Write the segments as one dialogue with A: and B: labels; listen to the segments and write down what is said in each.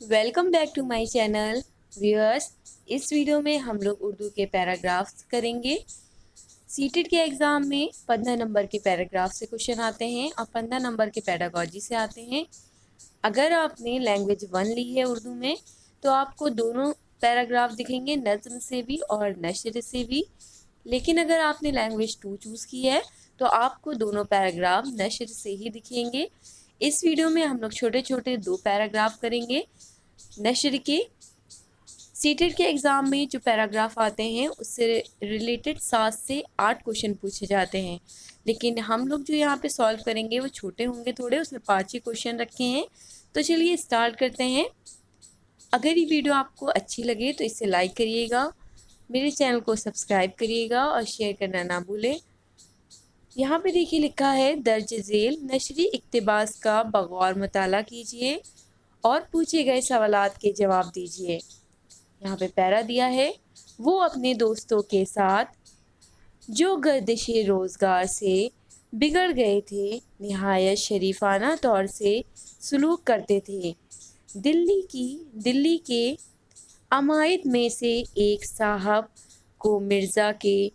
A: Welcome back to my channel viewers. इस video में हम लोग उर्दू के पैराग्राफ्स करेंगे। सीटेट के एग्ज़ाम में 15 नंबर के पैराग्राफ से क्वेश्चन आते हैं और 15 नंबर के पेडागोजी से आते हैं। अगर आपने लैंग्वेज 1 ली है उर्दू में तो आपको दोनों पैराग्राफ दिखेंगे, नज़्म से भी और नशर से भी। लेकिन अगर आपने लैंग्वेज 2 चूज़ की है तो आपको दोनों पैराग्राफ नशर से ही दिखेंगे। इस वीडियो में हम लोग छोटे छोटे 2 पैराग्राफ करेंगे नशर के। सीटेट के एग्ज़ाम में जो पैराग्राफ आते हैं उससे रिलेटेड 7 से 8 क्वेश्चन पूछे जाते हैं, लेकिन हम लोग जो यहाँ पे सॉल्व करेंगे वो छोटे होंगे थोड़े, उसमें 5 ही क्वेश्चन रखे हैं। तो चलिए स्टार्ट करते हैं। अगर ये वीडियो आपको अच्छी लगे तो इसे लाइक करिएगा, मेरे चैनल को सब्सक्राइब करिएगा और शेयर करना ना भूलें। यहाँ पे देखिए लिखा है, दर्ज झेल नशरी इक़्तिबास का बगौर मुताला कीजिए और पूछे गए सवालात के जवाब दीजिए। यहाँ पे पैरा दिया है, वो अपने दोस्तों के साथ जो गर्दिश रोज़गार से बिगड़ गए थे निहायत शरीफाना तौर से सलूक करते थे। दिल्ली के अमायद में से एक साहब को मिर्ज़ा के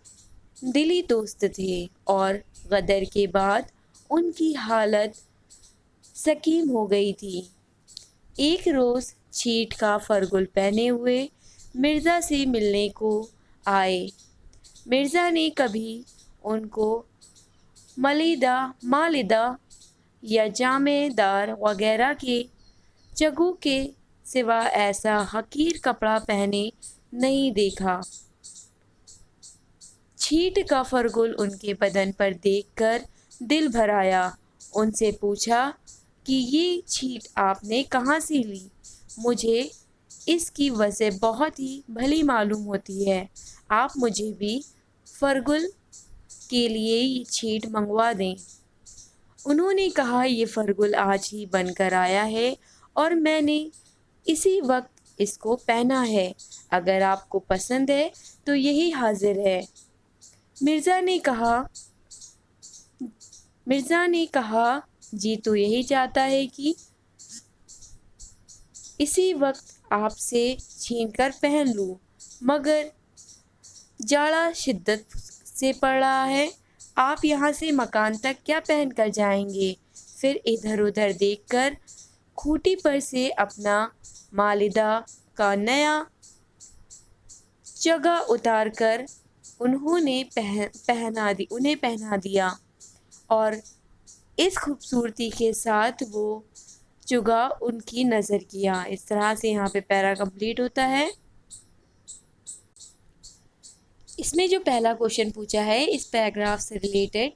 A: दिली दोस्त थे और गदर के बाद उनकी हालत सकीम हो गई थी। एक रोज़ छीट का फरगुल पहने हुए मिर्ज़ा से मिलने को आए। मिर्ज़ा ने कभी उनको मालिदा या जामेदार वगैरह के चगू के सिवा ऐसा हकीर कपड़ा पहने नहीं देखा। छीट का फरगुल उनके बदन पर देखकर दिल भर आया। उनसे पूछा कि ये छीट आपने कहाँ से ली? मुझे इसकी वजह बहुत ही भली मालूम होती है। आप मुझे भी फरगुल के लिए ये छीट मंगवा दें। उन्होंने कहा, ये फरगुल आज ही बनकर आया है और मैंने इसी वक्त इसको पहना है। अगर आपको पसंद है तो यही हाजिर है। मिर्ज़ा ने कहा जी तो यही चाहता है कि इसी वक्त आपसे छीनकर पहन लूँ, मगर जाड़ा शिद्दत से पड़ रहा है। आप यहाँ से मकान तक क्या पहन कर जाएंगे? फिर इधर उधर देखकर खूंटी पर से अपना मालिदा का नया चगा उतार कर उन्हें पहना दिया और इस खूबसूरती के साथ वो चुगा उनकी नज़र किया। इस तरह से यहाँ पे पैरा कंप्लीट होता है। इसमें जो पहला क्वेश्चन पूछा है इस पैराग्राफ से रिलेटेड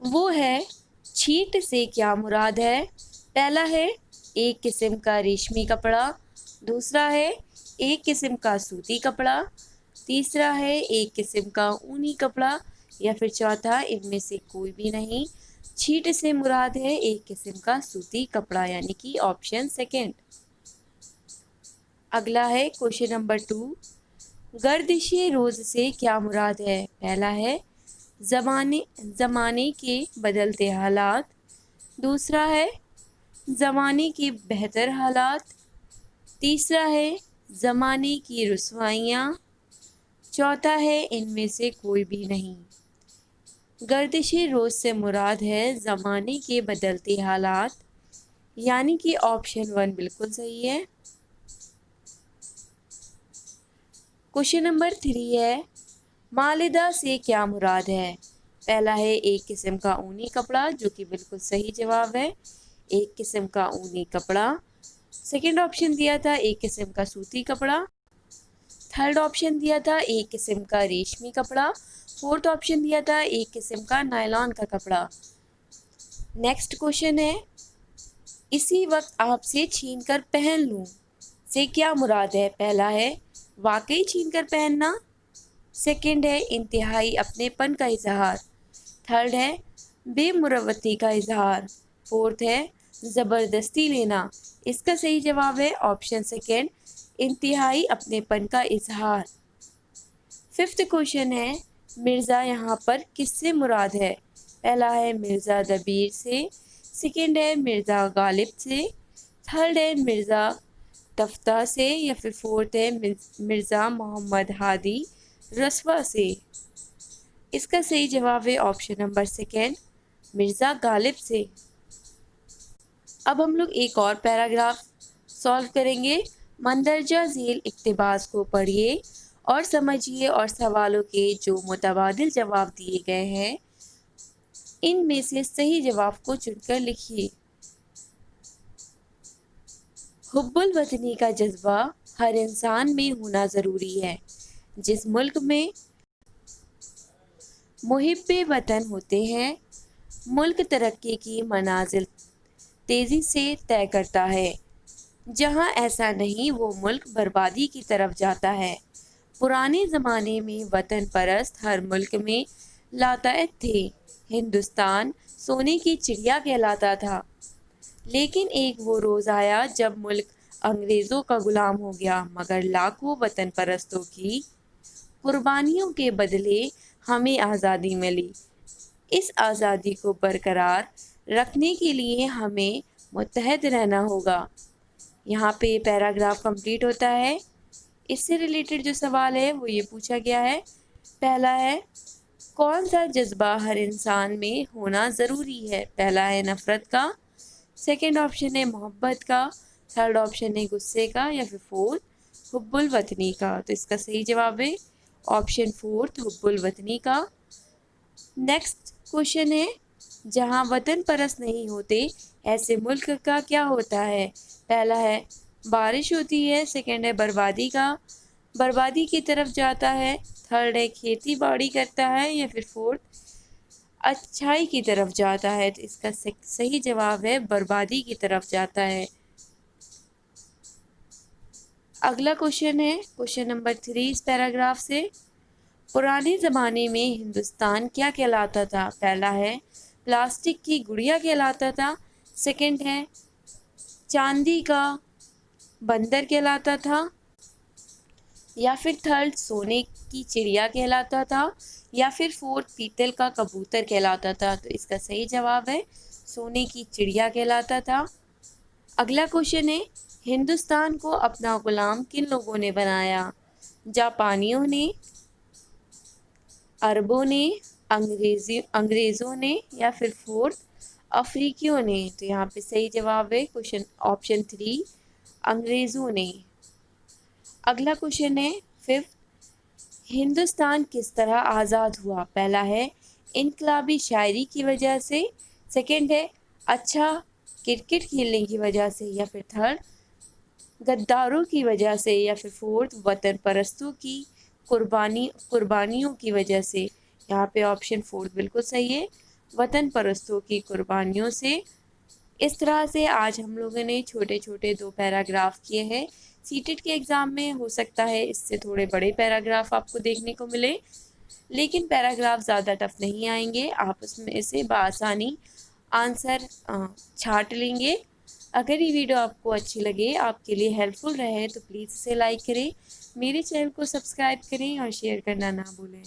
A: वो है, छीट से क्या मुराद है? पहला है एक किस्म का रेशमी कपड़ा, दूसरा है एक किस्म का सूती कपड़ा, तीसरा है एक किस्म का ऊनी कपड़ा, या फिर चौथा इनमें से कोई भी नहीं। छीट से मुराद है एक किस्म का सूती कपड़ा, यानी कि ऑप्शन सेकंड। अगला है क्वेश्चन नंबर 2, गर्दिशे रोज़ से क्या मुराद है? पहला है ज़माने के बदलते हालात, दूसरा है ज़माने के बेहतर हालात, तीसरा है ज़माने की रुसवाइयाँ, चौथा है इनमें से कोई भी नहीं। गर्दिशे रोज़ से मुराद है ज़माने के बदलते हालात, यानी कि ऑप्शन 1 बिल्कुल सही है। क्वेश्चन नंबर 3 है, मालिदा से क्या मुराद है? पहला है एक किस्म का ऊनी कपड़ा, जो कि बिल्कुल सही जवाब है, एक किस्म का ऊनी कपड़ा। सेकंड ऑप्शन दिया था एक किस्म का सूती कपड़ा, थर्ड ऑप्शन दिया था एक किस्म का रेशमी कपड़ा, फोर्थ ऑप्शन दिया था एक किस्म का नायलॉन का कपड़ा। नेक्स्ट क्वेश्चन है, इसी वक्त आपसे छीन कर पहन लूँ से क्या मुराद है? पहला है वाकई छीन कर पहनना, सेकंड है इंतहाई अपनेपन का इजहार, थर्ड है बेमुरवती का इजहार, फोर्थ है ज़बरदस्ती लेना। इसका सही जवाब है ऑप्शन सेकंड, इंतहाई अपनेपन का इजहार। फिफ्थ क्वेश्चन है, मिर्ज़ा यहाँ पर किससे मुराद है? पहला है मिर्ज़ा दबीर से, सेकंड है मिर्ज़ा गालिब से, थर्ड है मिर्ज़ा तफ्ता से या फिर फोर्थ है मिर्ज़ा मोहम्मद हादी रसवा से। इसका सही जवाब है option number second, Mirza Ghalib से। अब हम लोग एक और पैराग्राफ सॉल्व करेंगे। मंदरजा झेल इक्तिबास को पढ़िए और समझिए और सवालों के जो मुतबादिल जवाब दिए गए हैं इनमें से सही जवाब को चुनकर लिखिए। हुब्बुल वतनी का जज्बा हर इंसान में होना ज़रूरी है। जिस मुल्क में मुहिब्बे वतन होते हैं, मुल्क तरक्की की मनाजिल तेज़ी से तय करता है। जहाँ ऐसा नहीं वो मुल्क बर्बादी की तरफ जाता है। पुराने ज़माने में वतन परस्त हर मुल्क में लाताअत थे। हिंदुस्तान सोने की चिड़िया कहलाता था, लेकिन एक वो रोज़ आया जब मुल्क अंग्रेज़ों का गुलाम हो गया। मगर लाखों वतन परस्तों की कुर्बानियों के बदले हमें आज़ादी मिली। इस आज़ादी को बरकरार रखने के लिए हमें मुत्तहद रहना होगा। यहाँ पे पैराग्राफ कंप्लीट होता है। इससे रिलेटेड जो सवाल है वो ये पूछा गया है। पहला है, कौन सा जज्बा हर इंसान में होना ज़रूरी है? पहला है नफ़रत का, सेकंड ऑप्शन है मोहब्बत का, थर्ड ऑप्शन है गुस्से का, या फिर फोर्थ हुब्बुल वतनी का। तो इसका सही जवाब है ऑप्शन फोर्थ हुब्बुल वतनी का। नेक्स्ट क्वेश्चन है, जहाँ वतन परस्त नहीं होते ऐसे मुल्क का क्या होता है? पहला है बारिश होती है, सेकंड है बर्बादी की तरफ जाता है, थर्ड है खेती बाड़ी करता है, या फिर फोर्थ अच्छाई की तरफ जाता है। तो इसका सही जवाब है बर्बादी की तरफ जाता है। अगला क्वेश्चन है क्वेश्चन नंबर 3 इस पैराग्राफ से। पुराने ज़माने में हिंदुस्तान क्या कहलाता था? पहला है प्लास्टिक की गुड़िया कहलाता था, सेकंड है चांदी का बंदर कहलाता था, या फिर थर्ड सोने की चिड़िया कहलाता था, या फिर फोर्थ पीतल का कबूतर कहलाता था। तो इसका सही जवाब है सोने की चिड़िया कहलाता था। अगला क्वेश्चन है, हिंदुस्तान को अपना गुलाम किन लोगों ने बनाया? जापानियों ने, अरबों ने, अंग्रेज़ों ने, या फिर फोर्थ अफ्रीकियों ने। तो यहाँ पे सही जवाब है क्वेश्चन ऑप्शन 3 अंग्रेज़ों ने। अगला क्वेश्चन है फिफ्थ, हिंदुस्तान किस तरह आज़ाद हुआ? पहला है इनकलाबी शायरी की वजह से, सेकंड है अच्छा क्रिकेट खेलने की वजह से, या फिर थर्ड गद्दारों की वजह से, या फिर फोर्थ वतन परस्तों की कुर्बानियों की वजह से। यहाँ पे ऑप्शन फोर्थ बिल्कुल सही है, वतन परस्तों की कुर्बानियों से। इस तरह से आज हम लोगों ने छोटे छोटे 2 पैराग्राफ किए हैं। सीटेट के एग्ज़ाम में हो सकता है इससे थोड़े बड़े पैराग्राफ आपको देखने को मिले, लेकिन पैराग्राफ ज़्यादा टफ नहीं आएंगे। आप उसमें से बआसानी आंसर छांट लेंगे। अगर ये वीडियो आपको अच्छी लगे, आपके लिए हेल्पफुल रहे, तो प्लीज़ इसे लाइक करें, मेरे चैनल को सब्सक्राइब करें और शेयर करना ना भूलें।